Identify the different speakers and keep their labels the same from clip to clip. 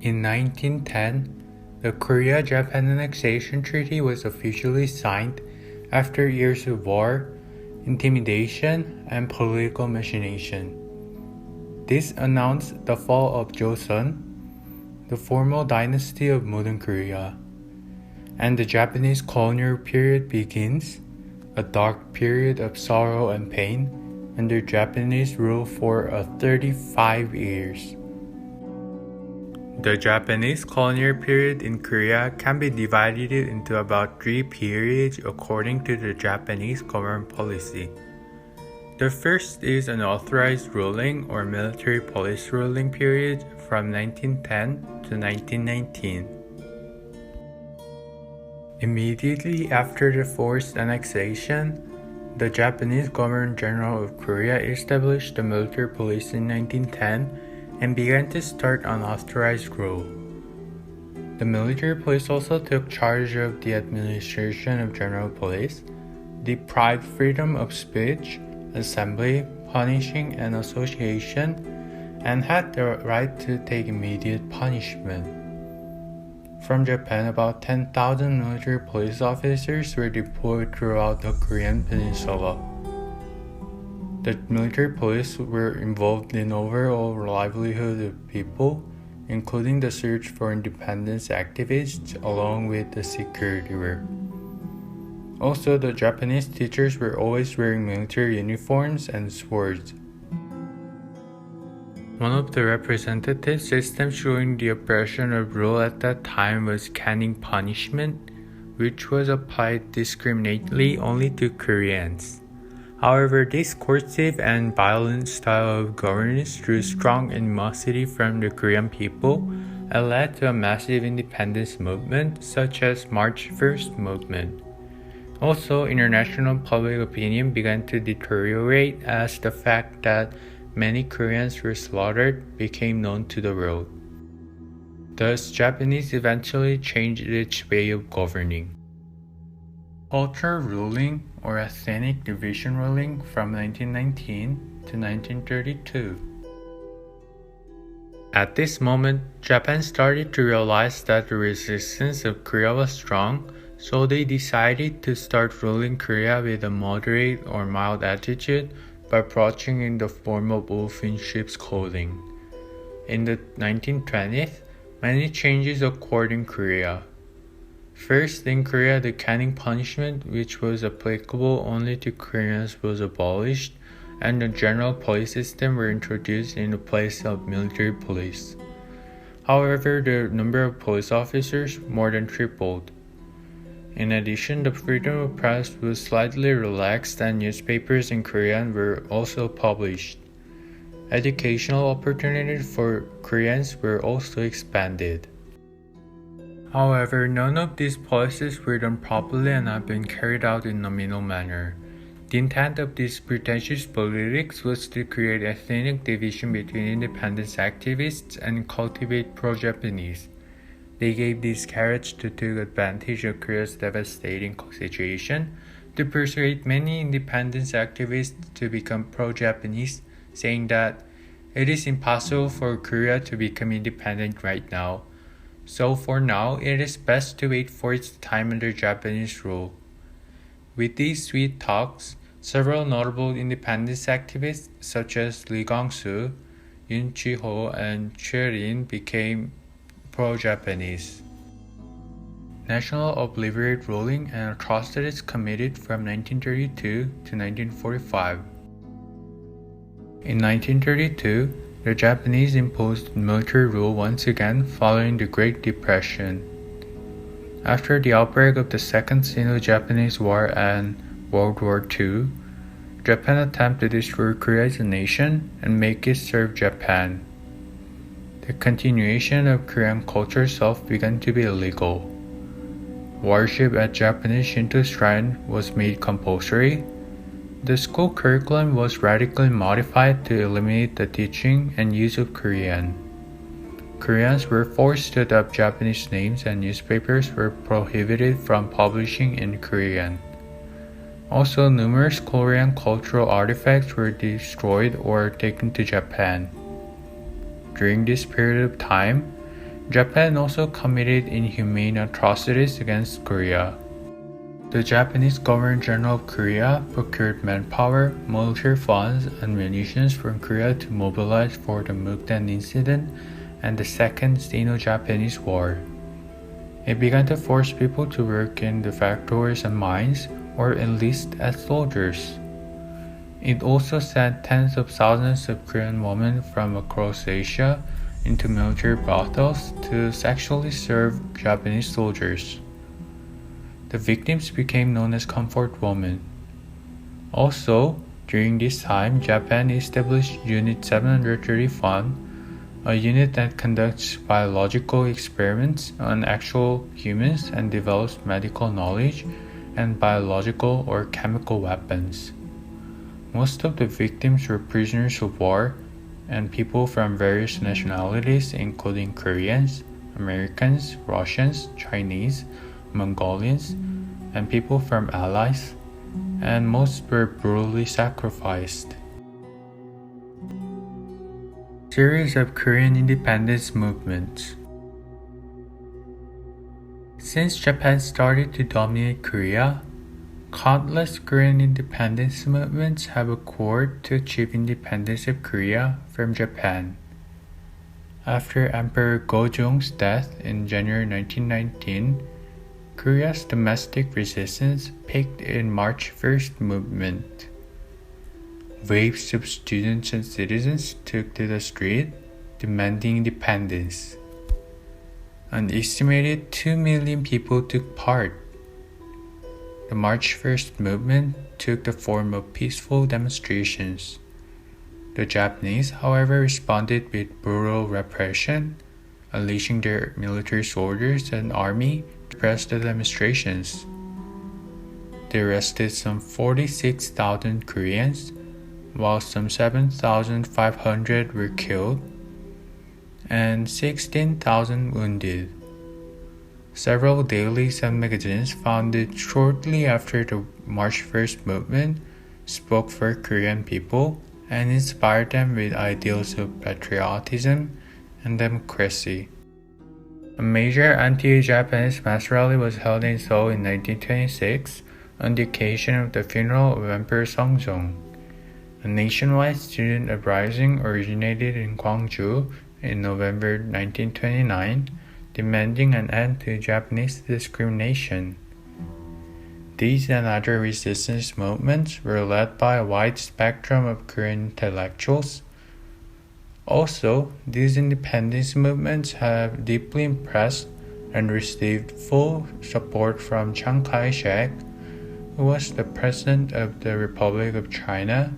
Speaker 1: In 1910, the Korea-Japan Annexation Treaty was officially signed after years of war, intimidation, and political machination. This announced the fall of Joseon, the formal dynasty of modern Korea, and the Japanese colonial period begins, a dark period of sorrow and pain under Japanese rule for 35 years. The Japanese colonial period in Korea can be divided into about 3 periods according to the Japanese government policy. The first is an authorized ruling or military police ruling period from 1910 to 1919. Immediately after the forced annexation, the Japanese Governor General of Korea established the military police in 1910 and began to start unauthorized rule. The military police also took charge of the administration of general police, deprived freedom of speech, assembly, punishing, and association, and had the right to take immediate punishment. From Japan, about 10,000 military police officers were deployed throughout the Korean peninsula. The military police were involved in overall livelihood of people, including the search for independence activists along with the security work. Also, the Japanese teachers were always wearing military uniforms and swords. One of the representative systems showing the oppression of rule at that time was caning punishment, which was applied discriminately only to Koreans. However, this coercive and violent style of governance drew strong animosity from the Korean people and led to a massive independence movement such as March 1st movement. Also, international public opinion began to deteriorate as the fact that many Koreans were slaughtered became known to the world. Thus, Japanese eventually changed its way of governing. Cultural ruling or ethnic division ruling from 1919 to 1932. At this moment, Japan started to realize that the resistance of Korea was strong, so they decided to start ruling Korea with a moderate or mild attitude by approaching in the form of wolf in sheep's clothing. In the 1920s, many changes occurred in Korea. First, in Korea, the caning punishment, which was applicable only to Koreans, was abolished, and the general police system were introduced in the place of military police. However, the number of police officers more than tripled. In addition, the freedom of press was slightly relaxed and newspapers in Korean were also published. Educational opportunities for Koreans were also expanded. However, none of these policies were done properly and have been carried out in a nominal manner. The intent of these pretentious politics was to create ethnic division between independence activists and cultivate pro-Japanese. They gave these carrots to take advantage of Korea's devastating situation to persuade many independence activists to become pro-Japanese, saying that it is impossible for Korea to become independent right now. So for now, it is best to wait for its time under Japanese rule. With these sweet talks, several notable independence activists such as Lee Kwang-soo, Yoon Chi-ho, and Choi Rin became pro-Japanese. National obliterate ruling and atrocities committed from 1932 to 1945. In 1932, the Japanese imposed military rule once again following the Great Depression. After the outbreak of the Second Sino-Japanese War and World War II, Japan attempted to destroy Korea as a nation and make it serve Japan. The continuation of Korean culture itself began to be illegal. Worship at Japanese Shinto shrine was made compulsory. The school curriculum was radically modified to eliminate the teaching and use of Korean. Koreans were forced to adopt Japanese names and newspapers were prohibited from publishing in Korean. Also, numerous Korean cultural artifacts were destroyed or taken to Japan. During this period of time, Japan also committed inhumane atrocities against Korea. The Japanese Governor-General of Korea procured manpower, military funds, and munitions from Korea to mobilize for the Mukden incident and the Second Sino-Japanese War. It began to force people to work in the factories and mines or enlist as soldiers. It also sent tens of thousands of Korean women from across Asia into military brothels to sexually serve Japanese soldiers. The victims became known as comfort women. Also, during this time, Japan established Unit 731, a unit that conducts biological experiments on actual humans and develops medical knowledge and biological or chemical weapons. Most of the victims were prisoners of war and people from various nationalities including Koreans, Americans, Russians, Chinese, Mongolians, and people from allies, and most were brutally sacrificed. Series of Korean independence movements. Since Japan started to dominate Korea, countless Korean independence movements have occurred to achieve independence of Korea from Japan. After Emperor Gojong's death in January 1919, Korea's domestic resistance peaked in March 1st movement. Waves of students and citizens took to the street, demanding independence. An estimated 2 million people took part. The March 1st movement took the form of peaceful demonstrations. The Japanese, however, responded with brutal repression, unleashing their military soldiers and army to suppress the demonstrations. They arrested some 46,000 Koreans, while some 7,500 were killed and 16,000 wounded. Several dailies and magazines founded shortly after the March 1st movement spoke for Korean people and inspired them with ideals of patriotism and democracy. A major anti-Japanese mass rally was held in Seoul in 1926 on the occasion of the funeral of Emperor Seongjo. A nationwide student uprising originated in Gwangju in November 1929, demanding an end to Japanese discrimination. These and other resistance movements were led by a wide spectrum of Korean intellectuals. Also, these independence movements have deeply impressed and received full support from Chiang Kai-shek, who was the President of the Republic of China,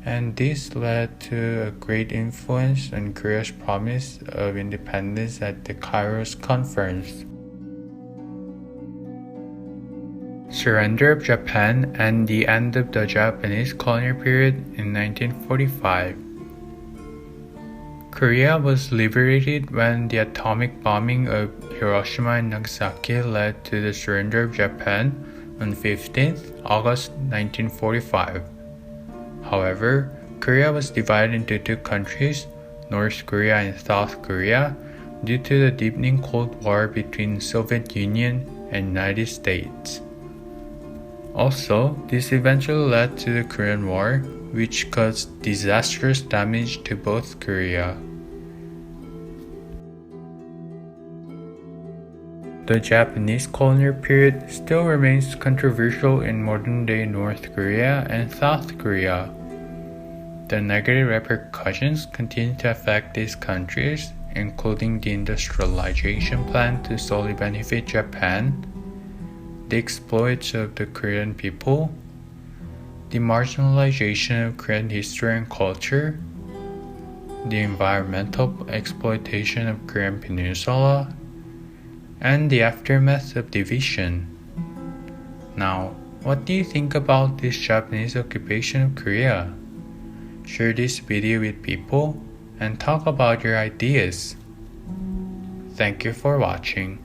Speaker 1: and this led to a great influence on Korea's promise of independence at the Kairos Conference. Surrender of Japan and the end of the Japanese colonial period in 1945. Korea was liberated when the atomic bombing of Hiroshima and Nagasaki led to the surrender of Japan on 15th August 1945. However, Korea was divided into two countries, North Korea and South Korea, due to the deepening Cold War between the Soviet Union and United States. Also, this eventually led to the Korean War, which caused disastrous damage to both Korea. The Japanese colonial period still remains controversial in modern-day North Korea and South Korea. The negative repercussions continue to affect these countries, including the industrialization plan to solely benefit Japan, the exploits of the Korean people, the marginalization of Korean history and culture, the environmental exploitation of Korean Peninsula, and the aftermath of division. Now, what do you think about this Japanese occupation of Korea? Share this video with people and talk about your ideas. Thank you for watching.